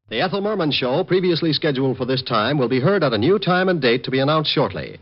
The Ethel Merman Show, previously scheduled for this time, will be heard at a new time and date to be announced shortly.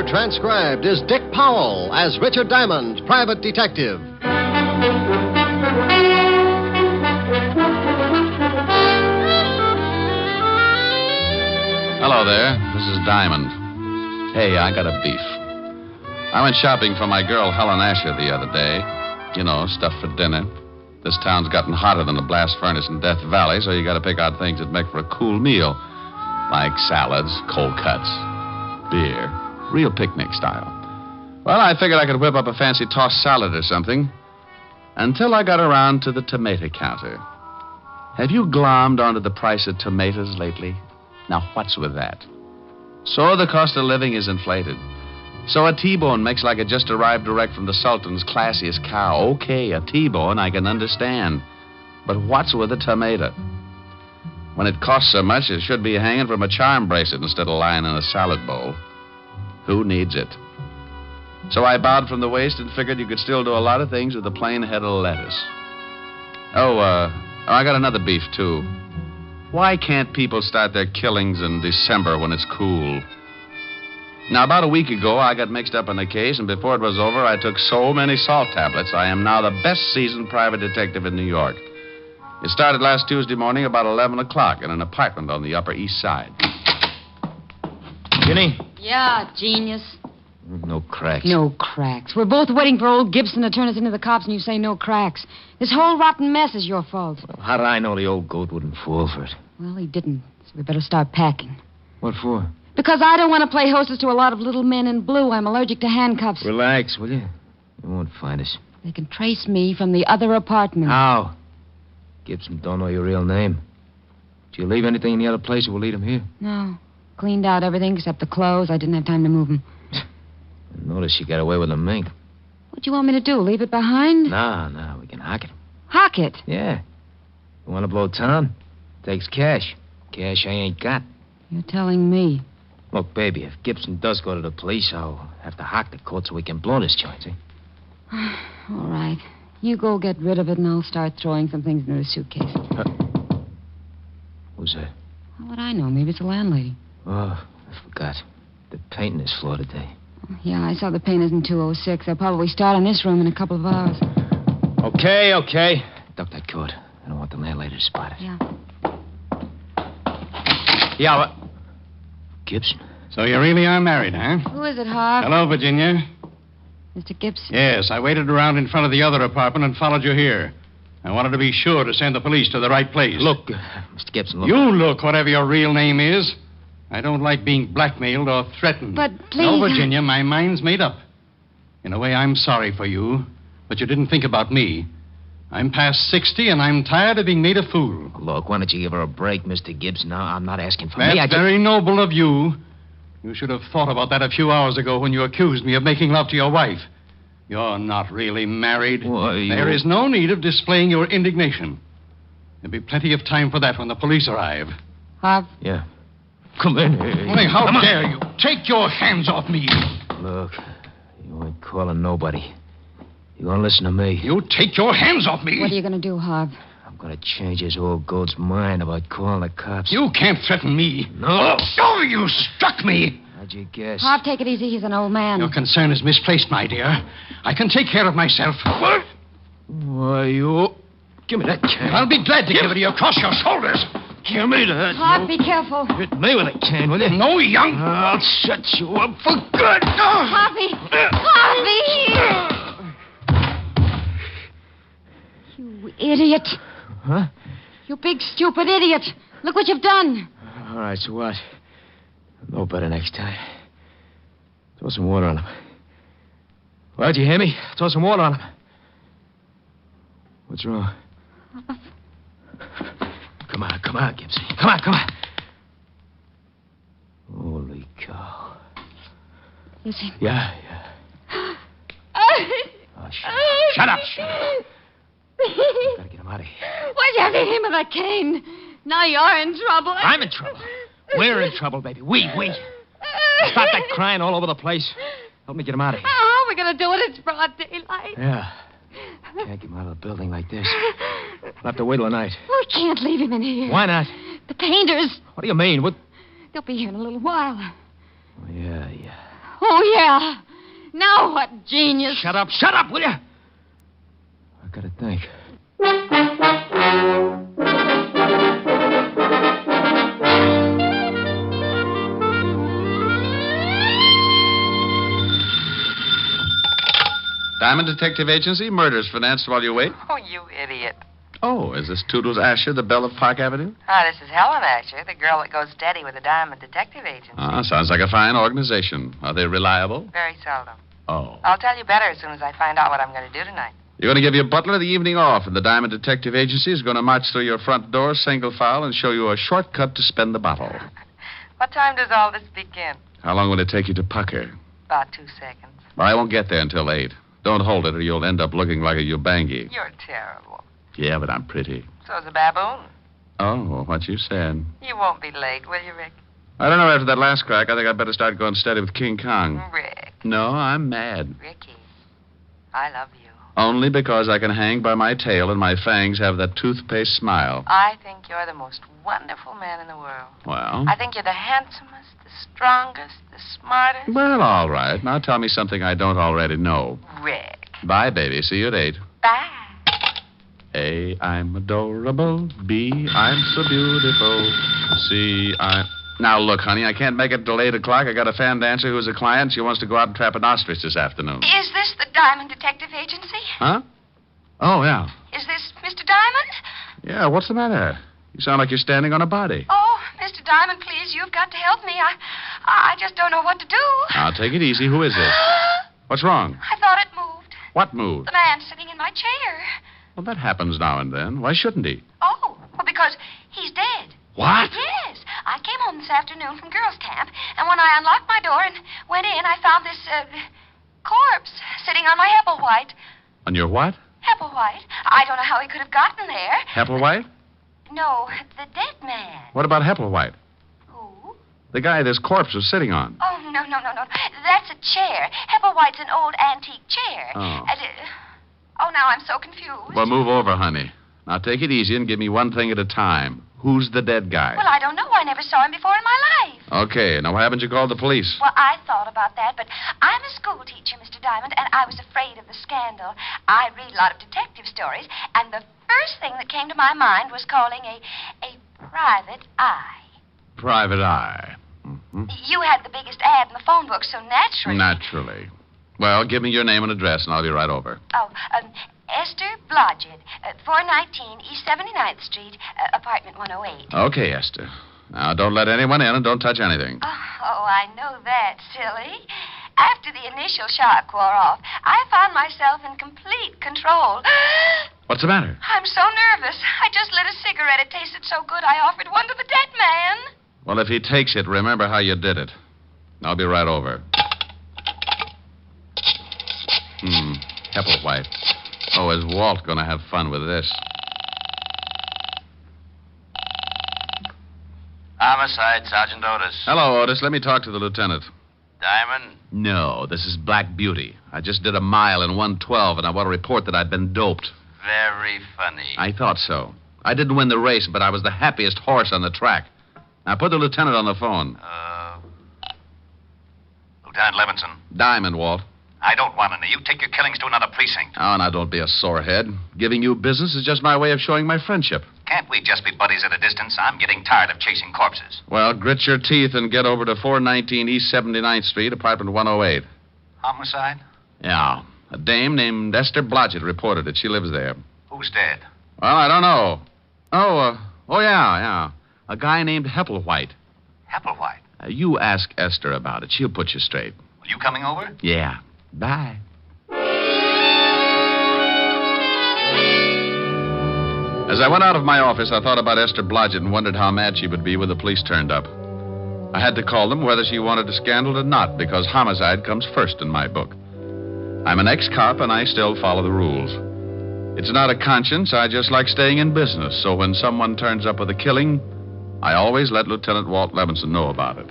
Transcribed is Dick Powell as Richard Diamond, private detective. Hello there. This is Diamond. Hey, I got a beef. I went shopping for my girl Helen Asher the other day. You know, stuff for dinner. This town's gotten hotter than a blast furnace in Death Valley, so you got to pick out things that make for a cool meal, like salads, cold cuts, beer. Real picnic style. Well, I figured I could whip up a fancy tossed salad or something until I got around to the tomato counter. Have you glommed onto the price of tomatoes lately? Now, what's with that? So the cost of living is inflated. So a T-bone makes like it just arrived direct from the Sultan's classiest cow. Okay, a T-bone I can understand. But what's with a tomato? When it costs so much, it should be hanging from a charm bracelet instead of lying in a salad bowl. Who needs it? So I bowed from the waist and figured you could still do a lot of things with a plain head of lettuce. I got another beef, too. Why can't people start their killings in December when it's cool? Now, about a week ago, I got mixed up in a case, and before it was over, I took so many salt tablets, I am now the best seasoned private detective in New York. It started last Tuesday morning about 11 o'clock in an apartment on the Upper East Side. Ginny? Yeah, genius. No cracks. No cracks. We're both waiting for old Gibson to turn us into the cops, and you say no cracks. This whole rotten mess is your fault. Well, how did I know the old goat wouldn't fall for it? Well, he didn't, so we better start packing. What for? Because I don't want to play hostess to a lot of little men in blue. I'm allergic to handcuffs. Relax, will you? They won't find us. They can trace me from the other apartment. How? Gibson don't know your real name. Did you leave anything in the other place, or we'll leave him here? No. Cleaned out everything except the clothes. I didn't have time to move them. Notice you got away with the mink. What do you want me to do? Leave it behind? No, we can hock it. Hock it? Yeah. You want to blow town? Takes cash. Cash I ain't got. You're telling me. Look, baby, if Gibson does go to the police, I'll have to hock the court so we can blow this joint, see? All right. You go get rid of it, and I'll start throwing some things into the suitcase. Who's that? How would I know? Maybe it's the landlady. Oh, I forgot. They're painting this floor today. Yeah, I saw the painters in 206. They'll probably start on this room in a couple of hours. Okay. Duck that coat. I don't want the landlady to spot it. Yeah. Yeah, what? Gibson. So you really are married, huh? Who is it, Harv? Hello, Virginia. Mr. Gibson? Yes, I waited around in front of the other apartment and followed you here. I wanted to be sure to send the police to the right place. Look, Mr. Gibson, look. You look, whatever your real name is. I don't like being blackmailed or threatened. But please... No, Virginia, my mind's made up. In a way, I'm sorry for you, but you didn't think about me. I'm past 60, and I'm tired of being made a fool. Look, why don't you give her a break, Mr. Gibson? Now, I'm not asking for That's me. very noble of you. You should have thought about that a few hours ago when you accused me of making love to your wife. You're not really married. Why, There is no need of displaying your indignation. There'll be plenty of time for that when the police arrive. Harv? Yeah. Come in here. Hey, how dare you? Take your hands off me. Look, you ain't calling nobody. You gonna listen to me? You take your hands off me. What are you going to do, Harv? I'm gonna change this old goat's mind about calling the cops. You can't threaten me. No. Oh, you struck me. How'd you guess? Harv, take it easy. He's an old man. Your concern is misplaced, my dear. I can take care of myself. What? Why, you... Give me that can. I'll be glad to give it to you across your shoulders. Give me that. Harv, be careful. Hit me with a can, will you? No, young... I'll shut you up for good. Harvey! Harvey! You idiot. Huh? You big, stupid idiot. Look what you've done. All right, so what? No better next time. Throw some water on him. Well, did you hear me? Throw some water on him. What's wrong? Come on, Gibson. Come on. Holy cow. Listen. Yeah. Oh, shut up. Shut up. Gotta get him out of here. Why'd you have to hit him with that cane? Now you're in trouble. I'm in trouble. We're in trouble, baby. We. Stop that crying all over the place. Help me get him out of here. How are we going to do it? It's broad daylight. Yeah. Can't get him out of the building like this. We'll have to wait till night. We can't leave him in here. Why not? The painters. What do you mean? What? They'll be here in a little while. Oh, yeah. Oh, yeah. Now what genius. Shut up, will you? I gotta think. Diamond Detective Agency, murders financed while you wait. Oh, you idiot. Oh, is this Toodles Asher, the belle of Park Avenue? This is Helen Asher, the girl that goes steady with the Diamond Detective Agency. Sounds like a fine organization. Are they reliable? Very seldom. Oh. I'll tell you better as soon as I find out what I'm going to do tonight. You're going to give your butler the evening off, and the Diamond Detective Agency is going to march through your front door, single file, and show you a shortcut to spend the bottle. What time does all this begin? How long will it take you to pucker? About 2 seconds. Well, I won't get there until 8. Don't hold it, or you'll end up looking like a Ubangi. You're terrible. Yeah, but I'm pretty. So's a baboon. Oh, what you said. You won't be late, will you, Rick? I don't know, after that last crack, I think I'd better start going steady with King Kong. Rick. No, I'm mad. Ricky, I love you. Only because I can hang by my tail and my fangs have that toothpaste smile. I think you're the most wonderful man in the world. Well? I think you're the handsomest, the strongest, the smartest. Well, all right. Now tell me something I don't already know. Rick. Bye, baby. See you at 8. Bye. A, I'm adorable. B, I'm so beautiful. C, Now, look, honey, I can't make it till 8 o'clock. I got a fan dancer who's a client. She wants to go out and trap an ostrich this afternoon. Is this the Diamond Detective Agency? Huh? Oh, yeah. Is this Mr. Diamond? Yeah, what's the matter? You sound like you're standing on a body. Oh, Mr. Diamond, please, you've got to help me. I just don't know what to do. Now, take it easy. Who is this? What's wrong? I thought it moved. What moved? The man sitting in my chair. Well, that happens now and then. Why shouldn't he? Oh, well, because he's dead. What? Yes. I came home this afternoon from girls' camp, and when I unlocked my door and went in, I found this, corpse sitting on my Hepplewhite. On your what? Hepplewhite. I don't know how he could have gotten there. Hepplewhite? No, the dead man. What about Hepplewhite? Who? The guy this corpse was sitting on. Oh, no. That's a chair. Hepplewhite's an old antique chair. Oh. Oh, now I'm so confused. Well, move over, honey. Now, take it easy and give me one thing at a time. Who's the dead guy? Well, I don't know. I never saw him before in my life. Okay, now why haven't you called the police? Well, I thought about that, but I'm a school teacher, Mr. Diamond, and I was afraid of the scandal. I read a lot of detective stories, and the first thing that came to my mind was calling a private eye. Private eye. Mm-hmm. You had the biggest ad in the phone book, so naturally... Naturally. Well, give me your name and address, and I'll be right over. Oh, Esther Blodgett, 419 East 79th Street, apartment 108. Okay, Esther. Now, don't let anyone in and don't touch anything. Oh, I know that, silly. After the initial shock wore off, I found myself in complete control. What's the matter? I'm so nervous. I just lit a cigarette. It tasted so good, I offered one to the dead man. Well, if he takes it, remember how you did it. I'll be right over. Hepplewhite. Oh, is Walt going to have fun with this? Homicide, Sergeant Otis. Hello, Otis. Let me talk to the lieutenant. Diamond? No, this is Black Beauty. I just did a mile in 112, and I want to report that I've been doped. Very funny. I thought so. I didn't win the race, but I was the happiest horse on the track. Now, put the lieutenant on the phone. Lieutenant Levinson. Diamond, Walt. I don't want any. You take your killings to another precinct. Oh, now, don't be a sorehead. Giving you business is just my way of showing my friendship. Can't we just be buddies at a distance? I'm getting tired of chasing corpses. Well, grit your teeth and get over to 419 East 79th Street, apartment 108. Homicide? Yeah. A dame named Esther Blodgett reported it. She lives there. Who's dead? Well, I don't know. Oh, yeah. A guy named Hepplewhite. Hepplewhite? You ask Esther about it. She'll put you straight. Are you coming over? Yeah. Bye. As I went out of my office, I thought about Esther Blodgett and wondered how mad she would be when the police turned up. I had to call them whether she wanted a scandal or not, because homicide comes first in my book. I'm an ex-cop, and I still follow the rules. It's not a conscience. I just like staying in business. So when someone turns up with a killing, I always let Lieutenant Walt Levinson know about it.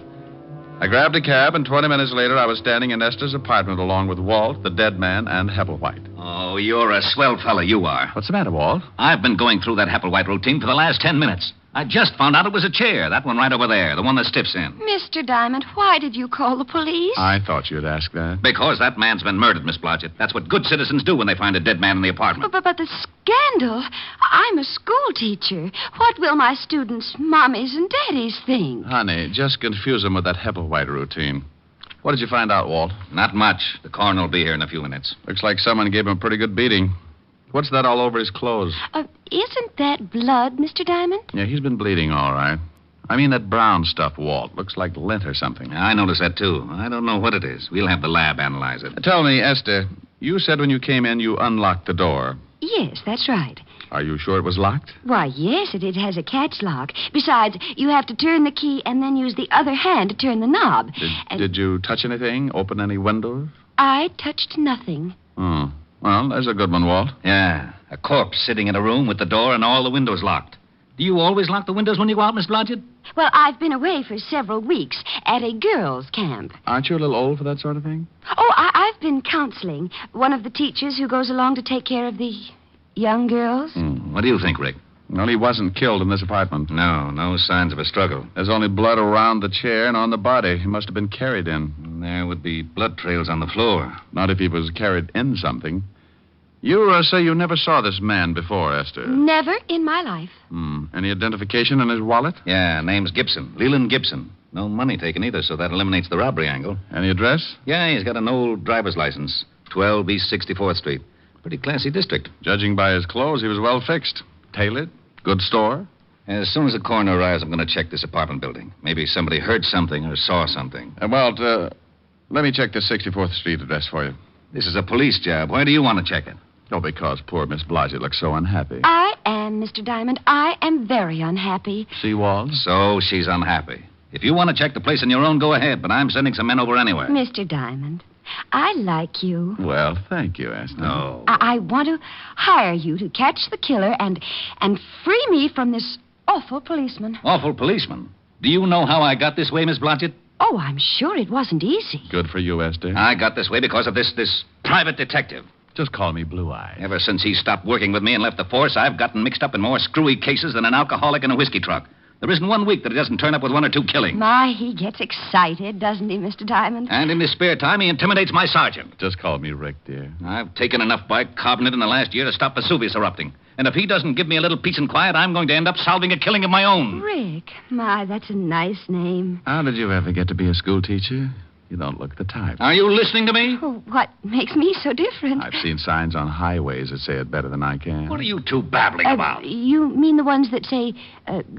I grabbed a cab, and 20 minutes later, I was standing in Esther's apartment along with Walt, the dead man, and Hepplewhite. Oh, you're a swell fella, you are. What's the matter, Walt? I've been going through that Hepplewhite routine for the last 10 minutes. I just found out it was a chair, that one right over there, the one that stiffs in. Mr. Diamond, why did you call the police? I thought you'd ask that. Because that man's been murdered, Miss Blodgett. That's what good citizens do when they find a dead man in the apartment. But the scandal. I'm a school teacher. What will my students' mommies and daddies think? Honey, just confuse them with that Hepplewhite routine. What did you find out, Walt? Not much. The coroner will be here in a few minutes. Looks like someone gave him a pretty good beating. What's that all over his clothes? Isn't that blood, Mr. Diamond? Yeah, he's been bleeding all right. I mean that brown stuff, Walt. Looks like lint or something. I noticed that, too. I don't know what it is. We'll have the lab analyze it. Tell me, Esther, you said when you came in you unlocked the door. Yes, that's right. Are you sure it was locked? Why, yes, it has a catch lock. Besides, you have to turn the key and then use the other hand to turn the knob. Did you touch anything? Open any windows? I touched nothing. Oh. Well, there's a good one, Walt. Yeah, a corpse sitting in a room with the door and all the windows locked. Do you always lock the windows when you go out, Miss Blodgett? Well, I've been away for several weeks at a girls' camp. Aren't you a little old for that sort of thing? Oh, I've been counseling. One of the teachers who goes along to take care of the young girls. What do you think, Rick? Well, he wasn't killed in this apartment. No signs of a struggle. There's only blood around the chair and on the body. He must have been carried in. There would be blood trails on the floor. Not if he was carried in something. You say you never saw this man before, Esther. Never in my life. Any identification in his wallet? Yeah, name's Gibson. Leland Gibson. No money taken either, so that eliminates the robbery angle. Any address? Yeah, he's got an old driver's license. 12 East 64th Street. Pretty classy district. Judging by his clothes, he was well fixed. Tailored. Good store. As soon as the coroner arrives, I'm going to check this apartment building. Maybe somebody heard something or saw something. Walt, let me check the 64th Street address for you. This is a police job. Why do you want to check it? Oh, because poor Miss Blodgett looks so unhappy. I am, Mr. Diamond. I am very unhappy. See, Walt? So she's unhappy. If you want to check the place on your own, go ahead, but I'm sending some men over anyway. Mr. Diamond, I like you. Well, thank you, Esther. No. I want to hire you to catch the killer and free me from this awful policeman. Awful policeman? Do you know how I got this way, Miss Blodgett? Oh, I'm sure it wasn't easy. Good for you, Esther. I got this way because of this private detective. Just call me Blue Eye. Ever since he stopped working with me and left the force, I've gotten mixed up in more screwy cases than an alcoholic in a whiskey truck. There isn't 1 week that he doesn't turn up with 1 or 2 killings. My, he gets excited, doesn't he, Mr. Diamond? And in his spare time, he intimidates my sergeant. Just call me Rick, dear. I've taken enough bicarbonate in the last year to stop Vesuvius erupting. And if he doesn't give me a little peace and quiet, I'm going to end up solving a killing of my own. Rick. My, that's a nice name. How did you ever get to be a school teacher? You don't look the type. Are you listening to me? Oh, what makes me so different? I've seen signs on highways that say it better than I can. What are you two babbling about? You mean the ones that say,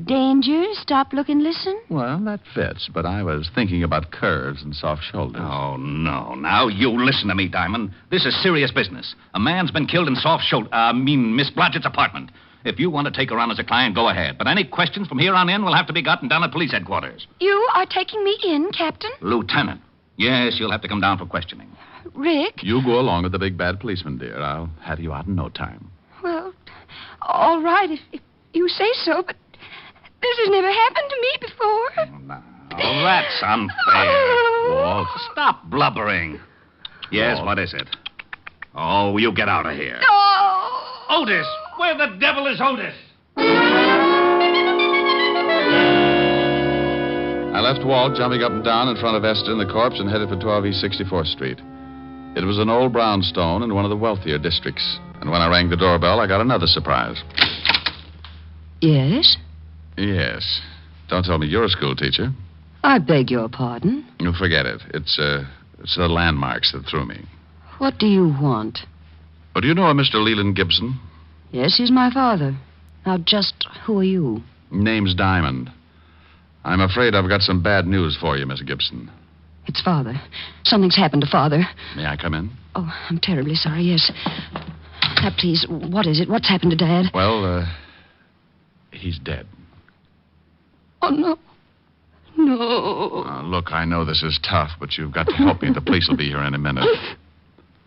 danger, stop, look, and listen? Well, that fits, but I was thinking about curves and soft shoulders. Oh, no. Now, you listen to me, Diamond. This is serious business. A man's been killed in Miss Blodgett's apartment. If you want to take her on as a client, go ahead. But any questions from here on in will have to be gotten down at police headquarters. You are taking me in, Captain? Lieutenant. Yes, you'll have to come down for questioning. Rick? You go along with the big bad policeman, dear. I'll have you out in no time. Well, all right, if you say so, but this has never happened to me before. Now, that's unfair. Walt, stop blubbering. Yes, Walt. What is it? Oh, you get out of here. Oh! Otis! Where the devil is Otis? I left Walt jumping up and down in front of Esther and the corpse and headed for 12 East 64th Street. It was an old brownstone in one of the wealthier districts. And when I rang the doorbell, I got another surprise. Yes? Yes. Don't tell me you're a school teacher. I beg your pardon. You forget it. It's the landmarks that threw me. What do you want? Oh, do you know a Mr. Leland Gibson? Yes, he's my father. Now, just who are you? Name's Diamond. I'm afraid I've got some bad news for you, Miss Gibson. It's Father. Something's happened to Father. May I come in? Oh, I'm terribly sorry, yes. Now, please, what is it? What's happened to Dad? Well, he's dead. Oh, no. No. Look, I know this is tough, but you've got to help me. The police will be here in a minute.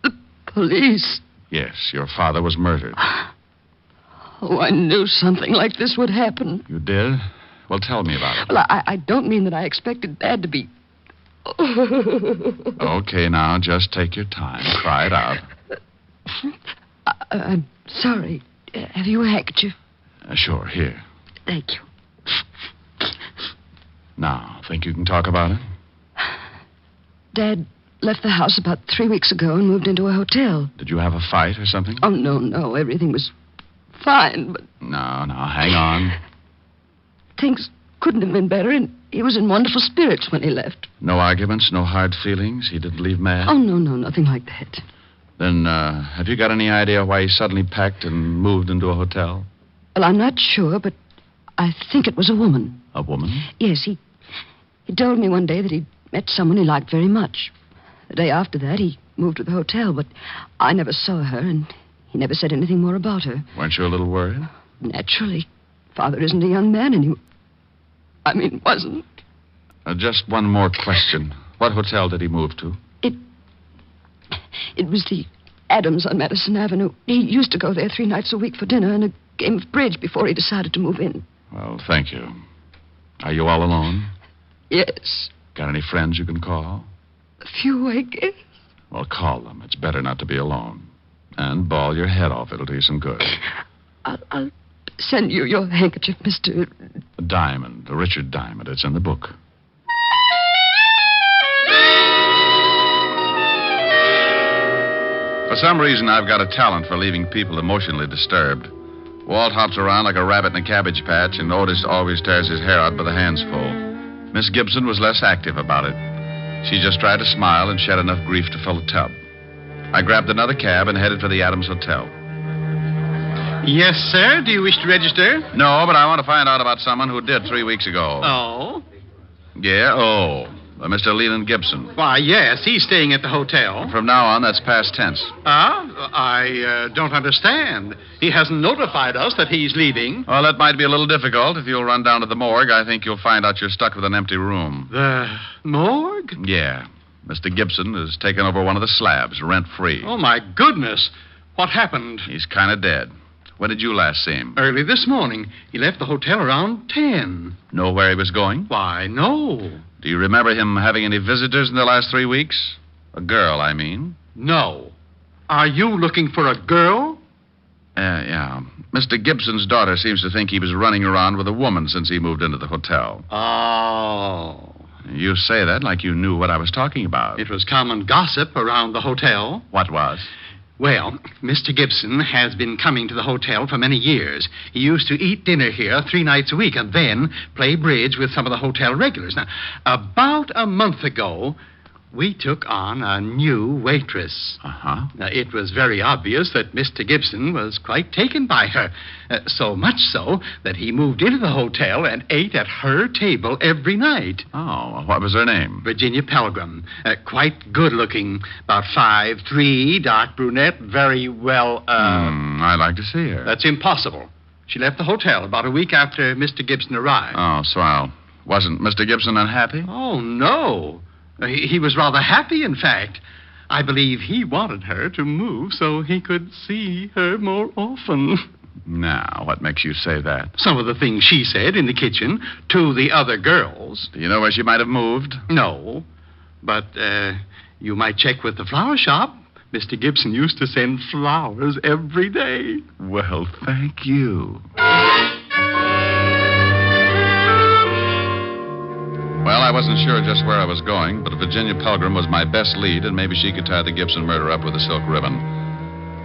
The Police? Yes, your father was murdered. Oh, I knew something like this would happen. You did? Well, tell me about it. Well, I don't mean that I expected Dad to be... Okay, now, just take your time. Cry it out. I'm sorry. Have you a handkerchief? Sure, here. Thank you. Now, think you can talk about it? Dad left the house about 3 weeks ago and moved into a hotel. Did you have a fight or something? Oh, no. Everything was fine, but... No, hang on. Things couldn't have been better, and he was in wonderful spirits when he left. No arguments, no hard feelings? He didn't leave mad? Oh, no, nothing like that. Then, have you got any idea why he suddenly packed and moved into a hotel? Well, I'm not sure, but I think it was a woman. A woman? Yes, he told me one day that he'd met someone he liked very much. The day after that, he moved to the hotel, but I never saw her, and he never said anything more about her. Weren't you a little worried? Naturally. Father isn't a young man, and wasn't. Just one more question. What hotel did he move to? It was the Adams on Madison Avenue. He used to go there 3 nights a week for dinner and a game of bridge before he decided to move in. Well, thank you. Are you all alone? Yes. Got any friends you can call? A few, I guess. Well, call them. It's better not to be alone. And bawl your head off. It'll do you some good. I'll send you your handkerchief, Mr. Diamond. Richard Diamond. It's in the book. For some reason, I've got a talent for leaving people emotionally disturbed. Walt hops around like a rabbit in a cabbage patch, and Otis always tears his hair out by the handsful. Miss Gibson was less active about it. She just tried to smile and shed enough grief to fill a tub. I grabbed another cab and headed for the Adams Hotel. Yes, sir. Do you wish to register? No, but I want to find out about someone who did 3 weeks ago. Oh? Yeah, Mr. Leland Gibson. Why, yes, he's staying at the hotel. From now on, that's past tense. I don't understand. He hasn't notified us that he's leaving. Well, that might be a little difficult. If you'll run down to the morgue, I think you'll find out you're stuck with an empty room. The morgue? Yeah. Mr. Gibson has taken over one of the slabs, rent-free. Oh, my goodness. What happened? He's kind of dead. When did you last see him? Early this morning. He left the hotel around 10. Know where he was going? Why, no. Do you remember him having any visitors in the last 3 weeks? A girl, I mean. No. Are you looking for a girl? Yeah. Mr. Gibson's daughter seems to think he was running around with a woman since he moved into the hotel. Oh. You say that like you knew what I was talking about. It was common gossip around the hotel. What was? Well, Mr. Gibson has been coming to the hotel for many years. He used to eat dinner here 3 nights a week and then play bridge with some of the hotel regulars. Now, about a month ago, we took on a new waitress. Uh-huh. Now, it was very obvious that Mr. Gibson was quite taken by her. So much so that he moved into the hotel and ate at her table every night. Oh, what was her name? Virginia Pelgrim. Quite good-looking. About 5'3", dark brunette, very well, I'd like to see her. That's impossible. She left the hotel about a week after Mr. Gibson arrived. Oh, swell. Wasn't Mr. Gibson unhappy? Oh, no. He was rather happy, in fact. I believe he wanted her to move so he could see her more often. Now, what makes you say that? Some of the things she said in the kitchen to the other girls. Do you know where she might have moved? No. But, you might check with the flower shop. Mr. Gibson used to send flowers every day. Well, thank you. Well, I wasn't sure just where I was going, but Virginia Pelgrim was my best lead, and maybe she could tie the Gibson murder up with a silk ribbon.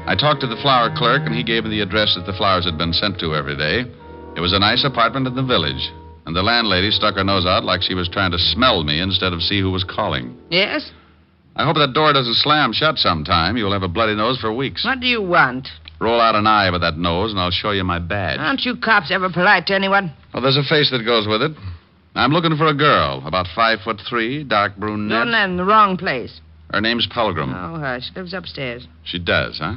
I talked to the flower clerk, and he gave me the address that the flowers had been sent to every day. It was a nice apartment in the village, and the landlady stuck her nose out like she was trying to smell me instead of see who was calling. Yes? I hope that door doesn't slam shut sometime. You'll have a bloody nose for weeks. What do you want? Roll out an eye with that nose, and I'll show you my badge. Aren't you cops ever polite to anyone? Well, there's a face that goes with it. I'm looking for a girl, about 5'3", dark brunette. You're in the wrong place. Her name's Pelgrim. Oh, hush. Lives upstairs. She does, huh?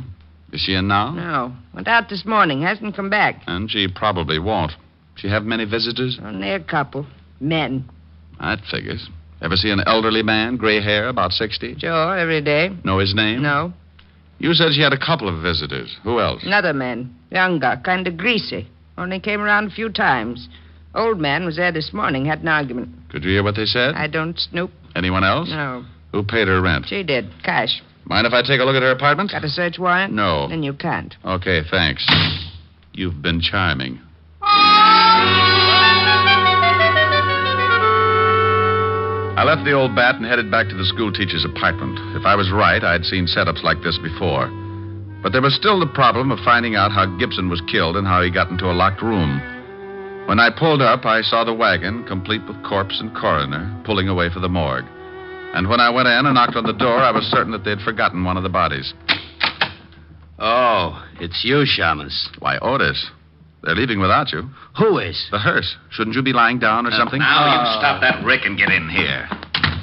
Is she in now? No. Went out this morning. Hasn't come back. And she probably won't. She have many visitors? Only a couple. Men. That figures. Ever see an elderly man, gray hair, about 60? Sure, every day. Know his name? No. You said she had a couple of visitors. Who else? Another man. Younger, kind of greasy. Only came around a few times. Old man was there this morning, had an argument. Could you hear what they said? I don't snoop. Anyone else? No. Who paid her rent? She did. Cash. Mind if I take a look at her apartment? Got a search warrant? No. Then you can't. Okay, thanks. You've been charming. I left the old bat and headed back to the schoolteacher's apartment. If I was right, I'd seen setups like this before. But there was still the problem of finding out how Gibson was killed and how he got into a locked room. When I pulled up, I saw the wagon, complete with corpse and coroner, pulling away for the morgue. And when I went in and knocked on the door, I was certain that they'd forgotten one of the bodies. Oh, it's you, Shamus. Why, Otis. They're leaving without you. Who is? The hearse. Shouldn't you be lying down or something? Now you stop that Rick and get in here.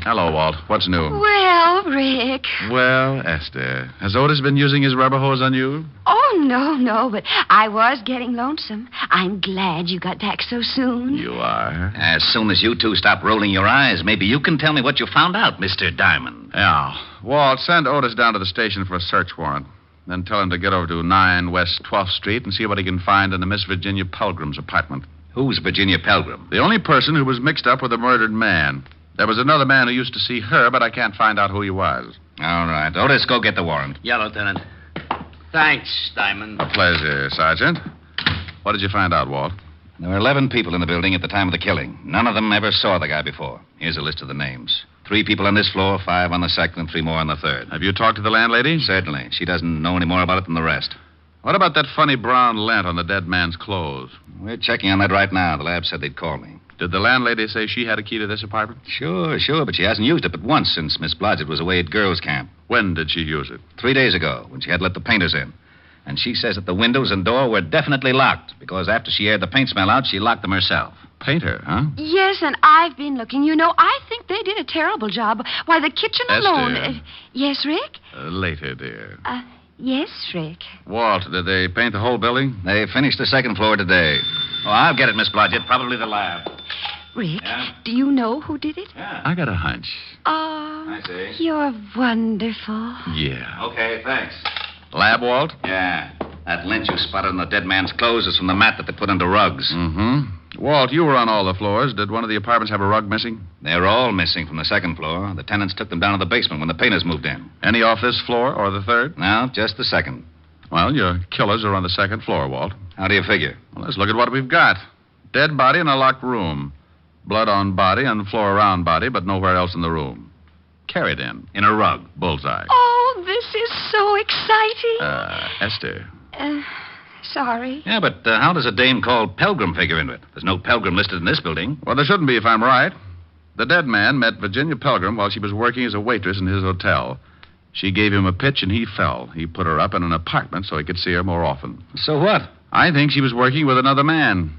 Hello, Walt. What's new? Well, Rick. Well, Esther, has Otis been using his rubber hose on you? Oh, no, but I was getting lonesome. I'm glad you got back so soon. You are? As soon as you two stop rolling your eyes, maybe you can tell me what you found out, Mr. Diamond. Yeah. Walt, send Otis down to the station for a search warrant. Then tell him to get over to 9 West 12th Street and see what he can find in the Miss Virginia Pelgrim's apartment. Who's Virginia Pelgrim? The only person who was mixed up with the murdered man. There was another man who used to see her, but I can't find out who he was. All right. Otis, go get the warrant. Yeah, Lieutenant. Thanks, Diamond. A pleasure, Sergeant. What did you find out, Walt? There were 11 people in the building at the time of the killing. None of them ever saw the guy before. Here's a list of the names. 3 people on this floor, 5 on the second, and 3 more on the third. Have you talked to the landlady? Certainly. She doesn't know any more about it than the rest. What about that funny brown lint on the dead man's clothes? We're checking on that right now. The lab said they'd call me. Did the landlady say she had a key to this apartment? Sure, but she hasn't used it but once since Miss Blodgett was away at girls' camp. When did she use it? 3 days ago, when she had let the painters in. And she says that the windows and door were definitely locked, because after she aired the paint smell out, she locked them herself. Painter, huh? Yes, and I've been looking. You know, I think they did a terrible job. Why, the kitchen Esther. alone... yes, Rick? Later, dear. Yes, Rick. Walt, did they paint the whole building? They finished the second floor today. Oh, I'll get it, Miss Blodgett. Probably the lab. Rick, Yeah? do you know who did it? Yeah. I got a hunch. Oh, I see. you're wonderful. Yeah. Okay, thanks. Lab, Walt? Yeah. That lint you spotted on the dead man's clothes is from the mat that they put under rugs. Mm-hmm. Walt, you were on all the floors. Did one of the apartments have a rug missing? They're all missing from the second floor. The tenants took them down to the basement when the painters moved in. Any off this floor or the third? No, just the second. Well, your killers are on the second floor, Walt. How do you figure? Well, let's look at what we've got. Dead body in a locked room. Blood on body and floor around body, but nowhere else in the room. Carried in a rug. Bullseye. Oh, this is so exciting. Esther. Sorry. Yeah, but how does a dame called Pelgrim figure into it? There's no Pelgrim listed in this building. Well, there shouldn't be if I'm right. The dead man met Virginia Pelgrim while she was working as a waitress in his hotel. She gave him a pitch and he fell. He put her up in an apartment so he could see her more often. So what? I think she was working with another man.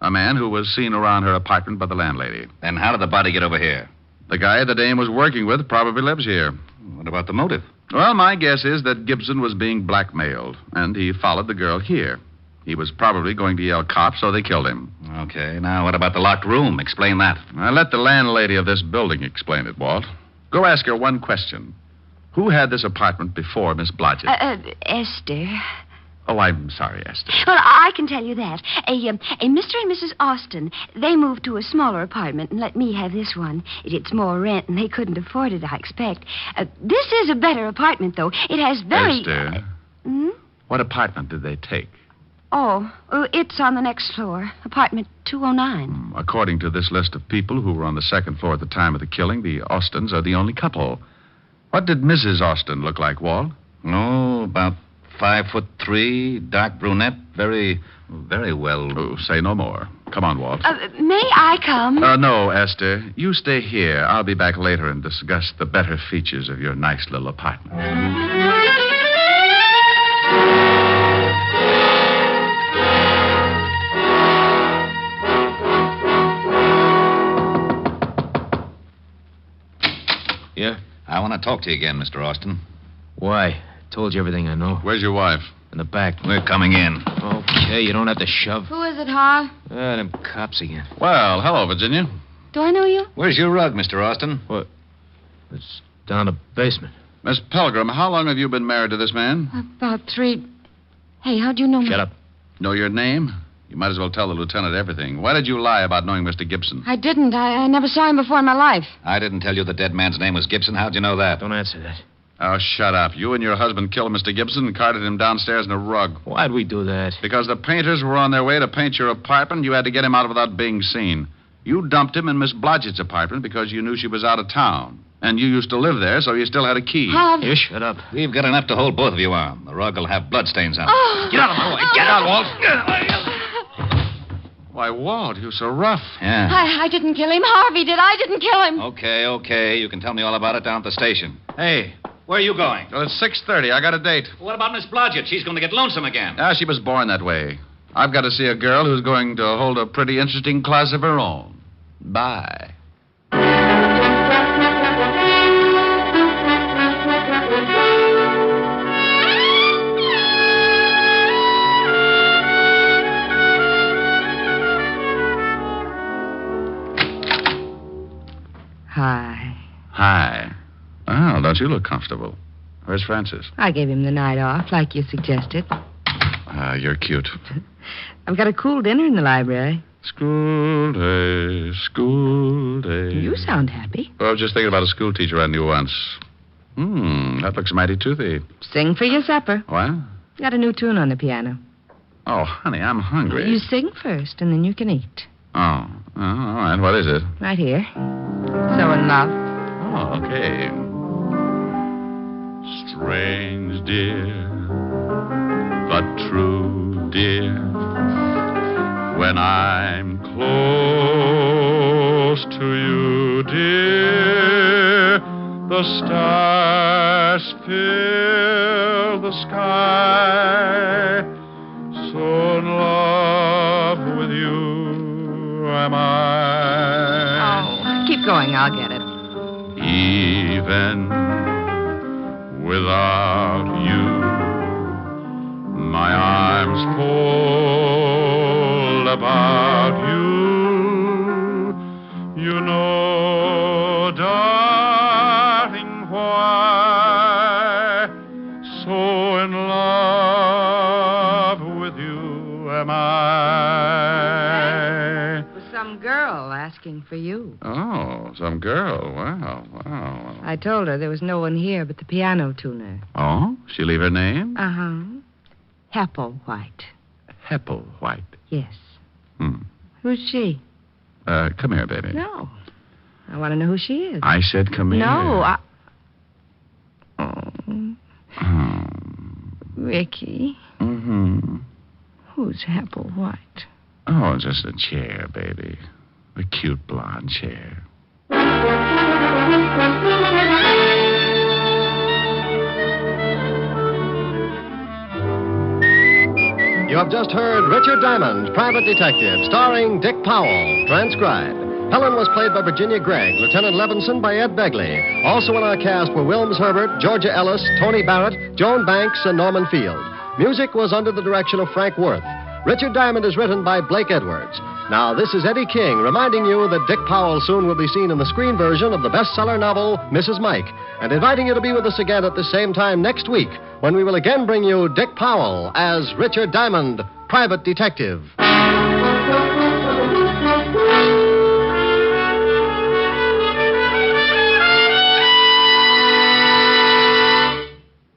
A man who was seen around her apartment by the landlady. Then how did the body get over here? The guy the dame was working with probably lives here. What about the motive? Well, my guess is that Gibson was being blackmailed, and he followed the girl here. He was probably going to yell cops, so they killed him. Okay, now what about the locked room? Explain that. I'll let the landlady of this building explain it, Walt. Go ask her one question. Who had this apartment before Miss Blodgett? Esther. Oh, I'm sorry, Esther. Well, I can tell you that. A Mr. and Mrs. Austin, they moved to a smaller apartment and let me have this one. It's more rent, and they couldn't afford it, I expect. This is a better apartment, though. It has very... Esther, what apartment did they take? Oh, it's on the next floor. Apartment 209. According to this list of people who were on the second floor at the time of the killing, the Austins are the only couple. What did Mrs. Austin look like, Walt? Oh, about 5'3", dark brunette, very well. Oh, say no more. Come on, Walt. May I come? No, Esther. You stay here. I'll be back later and discuss the better features of your nice little apartment. Yeah? I want to talk to you again, Mr. Austin. Why? Told you everything I know. Where's your wife? In the back. We're coming in. Okay, you don't have to shove. Who is it, Ha? Them cops again. Well, hello, Virginia. Do I know you? Where's your rug, Mr. Austin? What? It's down the basement. Miss Pelgrim, how long have you been married to this man? About 3. Hey, how'd you know me? Shut up. Know your name? You might as well tell the lieutenant everything. Why did you lie about knowing Mr. Gibson? I didn't. I never saw him before in my life. I didn't tell you the dead man's name was Gibson. How'd you know that? Don't answer that. Oh, shut up. You and your husband killed Mr. Gibson and carted him downstairs in a rug. Why'd we do that? Because the painters were on their way to paint your apartment, you had to get him out without being seen. You dumped him in Miss Blodgett's apartment because you knew she was out of town. And you used to live there, so you still had a key. You shut up. We've got enough to hold both of you on. The rug will have bloodstains on it. Oh. Get out of my way. Get out, Walt. Why, Walt, you're so rough. Yeah. I didn't kill him. Harvey did. I didn't kill him. Okay. You can tell me all about it down at the station. Hey, where are you going? Well, it's 6:30. I got a date. What about Miss Blodgett? She's going to get lonesome again. Ah, she was born that way. I've got to see a girl who's going to hold a pretty interesting class of her own. Bye. Hi. Hi. Oh, don't you look comfortable? Where's Francis? I gave him the night off, like you suggested. You're cute. I've got a cool dinner in the library. School day, school day. You sound happy. Well, I was just thinking about a school teacher I knew once. That looks mighty toothy. Sing for your supper. What? Got a new tune on the piano. Oh, honey, I'm hungry. You sing first, and then you can eat. Oh, all right. What is it? Right here. So in love. Oh, okay. Strange, dear, but true, dear. When I'm close to you, dear, the stars fill the sky. So in love with you am I. Oh, keep going. I'll get it. Even without you, my arms fold about you. You know, darling, why so in love with you am I. Was some girl asking for you. Oh, some girl. Wow. I told her there was no one here but the piano tuner. Oh? She leave her name? Uh-huh. Hepplewhite. Hepplewhite. Yes. Who's she? Come here, baby. No. I want to know who she is. I said come here. No, Oh. Ricky. Mm-hmm. Who's Hepplewhite? Oh, just a chair, baby. A cute blonde chair. You have just heard Richard Diamond, Private Detective, starring Dick Powell, transcribed. Helen was played by Virginia Gregg, Lieutenant Levinson by Ed Begley. Also in our cast were Wilms Herbert, Georgia Ellis, Tony Barrett, Joan Banks, and Norman Field. Music was under the direction of Frank Worth. Richard Diamond is written by Blake Edwards. Now, this is Eddie King reminding you that Dick Powell soon will be seen in the screen version of the bestseller novel, Mrs. Mike, and inviting you to be with us again at the same time next week when we will again bring you Dick Powell as Richard Diamond, Private Detective.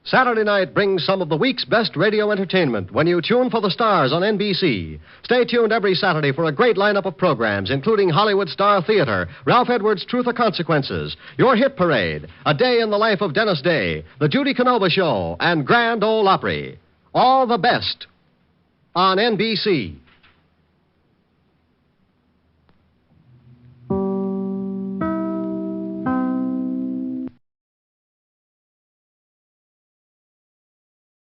Saturday night brings some of the week's best radio entertainment when you tune for the stars on NBC. Stay tuned every Saturday for a great lineup of programs, including Hollywood Star Theater, Ralph Edwards' Truth or Consequences, Your Hit Parade, A Day in the Life of Dennis Day, The Judy Canova Show, and Grand Ole Opry. All the best on NBC.